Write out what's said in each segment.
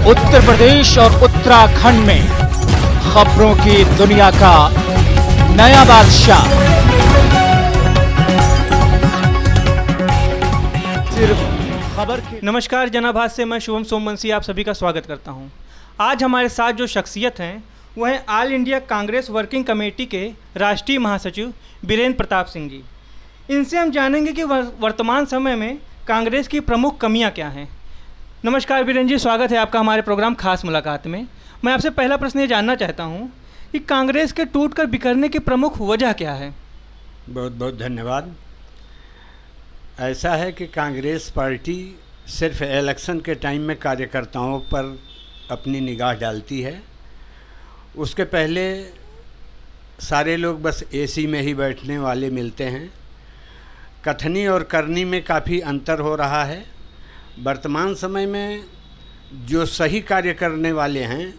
उत्तर प्रदेश और उत्तराखंड में खबरों की दुनिया का नया बादशाह। सिर्फ खबर की। नमस्कार जनाभास से मैं शुभम सोमवंशी आप सभी का स्वागत करता हूं। आज हमारे साथ जो शख्सियत हैं वह हैं all India Congress working committee के राष्ट्रीय महासचिव बीरेंद्र प्रताप सिंह जी। इनसे हम जानेंगे कि वर्तमान समय में कांग्रेस की प्रमुख कमियां क्या हैं। नमस्कार बीरेंद्र जी, स्वागत है आपका हमारे प्रोग्राम खास मुलाकात में। मैं आपसे पहला प्रश्न ये जानना चाहता हूं कि कांग्रेस के टूटकर बिखरने की प्रमुख वजह क्या है। बहुत बहुत धन्यवाद। ऐसा है कि कांग्रेस पार्टी सिर्फ इलेक्शन के टाइम में कार्यकर्ताओं पर अपनी निगाह डालती है। उसके पहले सारे लोग बस एसी में ही बैठने वाले मिलते हैं। कथनी और करनी में काफ़ी अंतर हो रहा है। वर्तमान समय में जो सही कार्य करने वाले हैं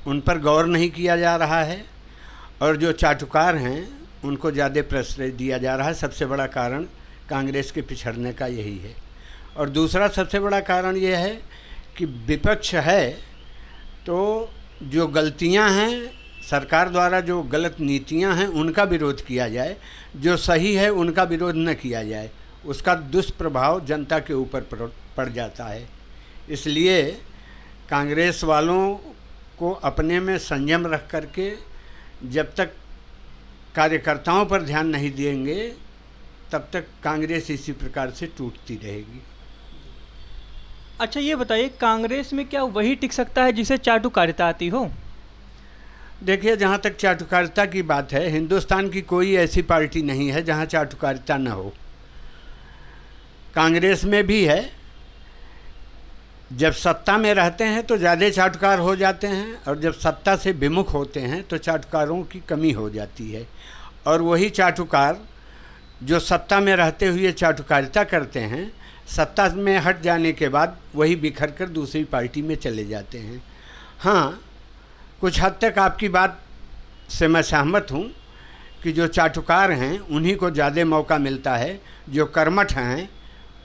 उन पर गौर नहीं किया जा रहा है और जो चाटुकार हैं उनको ज़्यादा प्रश्रय दिया जा रहा है। सबसे बड़ा कारण कांग्रेस के पिछड़ने का यही है। और दूसरा सबसे बड़ा कारण यह है कि विपक्ष है तो जो गलतियां हैं, सरकार द्वारा जो गलत नीतियां हैं उनका विरोध किया जाए, जो सही है उनका विरोध न किया जाए। उसका दुष्प्रभाव जनता के ऊपर पड़ जाता है। इसलिए कांग्रेस वालों को अपने में संयम रख करके जब तक कार्यकर्ताओं पर ध्यान नहीं देंगे तब तक कांग्रेस इसी प्रकार से टूटती रहेगी। अच्छा ये बताइए, कांग्रेस में क्या वही टिक सकता है जिसे चाटुकारिता आती हो? देखिए, जहाँ तक चाटुकारिता की बात है, हिंदुस्तान की कोई ऐसी पार्टी नहीं है जहाँ चाटुकारिता न हो। कांग्रेस में भी है। जब सत्ता में रहते हैं तो ज़्यादा चाटुकार हो जाते हैं और जब सत्ता से विमुख होते हैं तो चाटुकारों की कमी हो जाती है। और वही चाटुकार जो सत्ता में रहते हुए चाटुकारिता करते हैं, सत्ता में हट जाने के बाद वही बिखर कर दूसरी पार्टी में चले जाते हैं। हाँ, कुछ हद तक आपकी बात से मैं सहमत हूँ कि जो चाटुकार हैं उन्हीं को ज़्यादा मौका मिलता है, जो कर्मठ हैं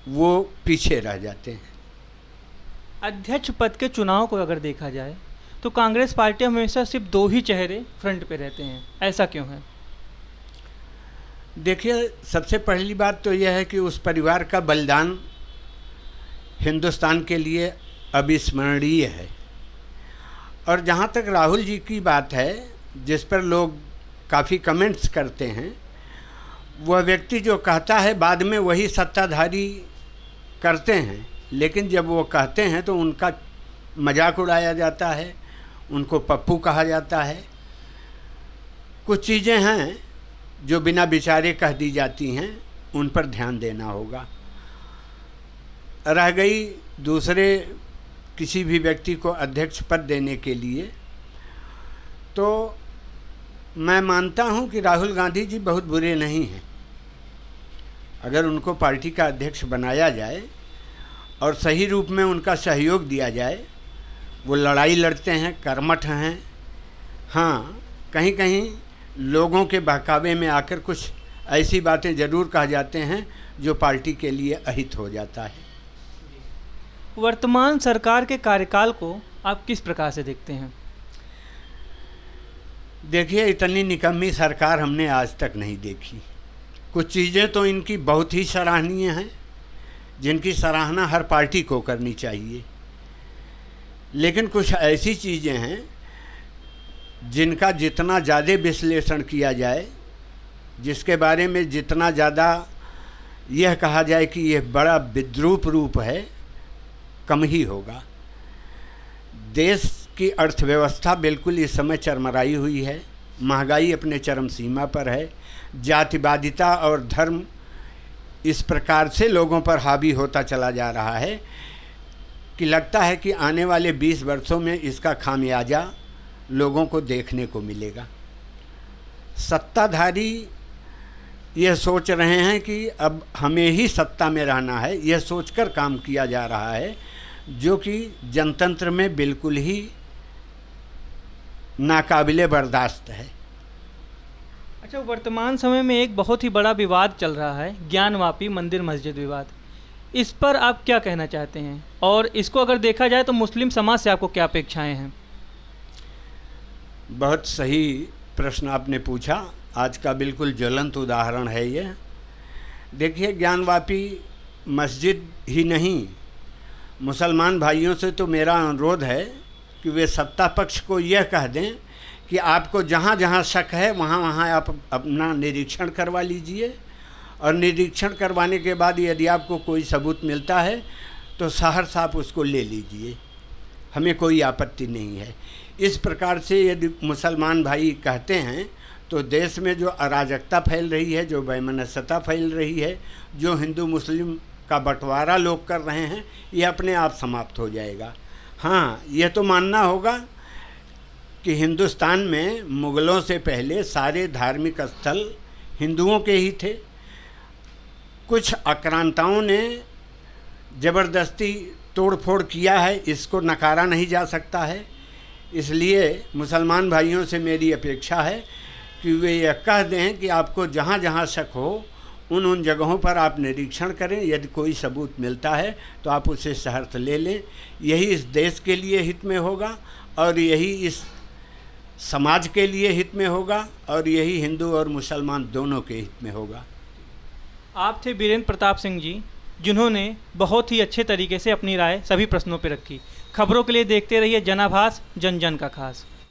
वो पीछे रह जाते हैं। अध्यक्ष पद के चुनाव को अगर देखा जाए तो कांग्रेस पार्टी हमेशा सिर्फ दो ही चेहरे फ्रंट पे रहते हैं, ऐसा क्यों है? देखिए, सबसे पहली बात तो यह है कि उस परिवार का बलिदान हिंदुस्तान के लिए अविस्मरणीय है। और जहाँ तक राहुल जी की बात है, जिस पर लोग काफ़ी कमेंट्स करते हैं, वह व्यक्ति जो कहता है बाद में वही सत्ताधारी करते हैं, लेकिन जब वो कहते हैं तो उनका मजाक उड़ाया जाता है, उनको पप्पू कहा जाता है। कुछ चीज़ें हैं जो बिना विचारे कह दी जाती हैं, उन पर ध्यान देना होगा। रह गई दूसरे किसी भी व्यक्ति को अध्यक्ष पद देने के लिए, तो मैं मानता हूं कि राहुल गांधी जी बहुत बुरे नहीं हैं। अगर उनको पार्टी का अध्यक्ष बनाया जाए और सही रूप में उनका सहयोग दिया जाए, वो लड़ाई लड़ते हैं, कर्मठ हैं। हाँ, कहीं कहीं लोगों के बहकावे में आकर कुछ ऐसी बातें ज़रूर कह जाते हैं जो पार्टी के लिए अहित हो जाता है। वर्तमान सरकार के कार्यकाल को आप किस प्रकार से देखते हैं? देखिए, इतनी निकम्मी सरकार हमने आज तक नहीं देखी। कुछ चीज़ें तो इनकी बहुत ही सराहनीय हैं, जिनकी सराहना हर पार्टी को करनी चाहिए, लेकिन कुछ ऐसी चीज़ें हैं जिनका जितना ज़्यादा विश्लेषण किया जाए, जिसके बारे में जितना ज़्यादा यह कहा जाए कि यह बड़ा विद्रूप रूप है, कम ही होगा। देश की अर्थव्यवस्था बिल्कुल इस समय चरमराई हुई है। महंगाई अपने चरम सीमा पर है। जातिवादिता और धर्म इस प्रकार से लोगों पर हावी होता चला जा रहा है कि लगता है कि आने वाले 20 वर्षों में इसका खामियाजा लोगों को देखने को मिलेगा। सत्ताधारी यह सोच रहे हैं कि अब हमें ही सत्ता में रहना है, यह सोचकर काम किया जा रहा है, जो कि जनतंत्र में बिल्कुल ही नाकाबिले बर्दाश्त है। अच्छा, वर्तमान समय में एक बहुत ही बड़ा विवाद चल रहा है, ज्ञानवापी मंदिर मस्जिद विवाद। इस पर आप क्या कहना चाहते हैं, और इसको अगर देखा जाए तो मुस्लिम समाज से आपको क्या अपेक्षाएं हैं? बहुत सही प्रश्न आपने पूछा। आज का बिल्कुल ज्वलंत उदाहरण है ये। देखिए, ज्ञानवापी मस्जिद ही नहीं, मुसलमान भाइयों से तो मेरा अनुरोध है कि वे सत्ता पक्ष को यह कह दें कि आपको जहाँ जहाँ शक है वहाँ वहाँ आप अपना निरीक्षण करवा लीजिए, और निरीक्षण करवाने के बाद यदि आपको कोई सबूत मिलता है तो सहर्ष आप उसको ले लीजिए, हमें कोई आपत्ति नहीं है। इस प्रकार से यदि मुसलमान भाई कहते हैं तो देश में जो अराजकता फैल रही है, जो वैमनस्यता फैल रही है, जो हिंदू मुस्लिम का बंटवारा लोग कर रहे हैं, ये अपने आप समाप्त हो जाएगा। हाँ, यह तो मानना होगा कि हिंदुस्तान में मुग़लों से पहले सारे धार्मिक स्थल हिंदुओं के ही थे। कुछ आक्रांताओं ने ज़बरदस्ती तोड़फोड़ किया है, इसको नकारा नहीं जा सकता है। इसलिए मुसलमान भाइयों से मेरी अपेक्षा है कि वे यह कह दें कि आपको जहाँ जहाँ शक हो उन जगहों पर आप निरीक्षण करें, यदि कोई सबूत मिलता है तो आप उसे सहर्ष ले लें। यही इस देश के लिए हित में होगा, और यही इस समाज के लिए हित में होगा, और यही हिंदू और मुसलमान दोनों के हित में होगा। आप थे बीरेंद्र प्रताप सिंह जी, जिन्होंने बहुत ही अच्छे तरीके से अपनी राय सभी प्रश्नों पर रखी। खबरों के लिए देखते रहिए जनाभास, जन जन का खास।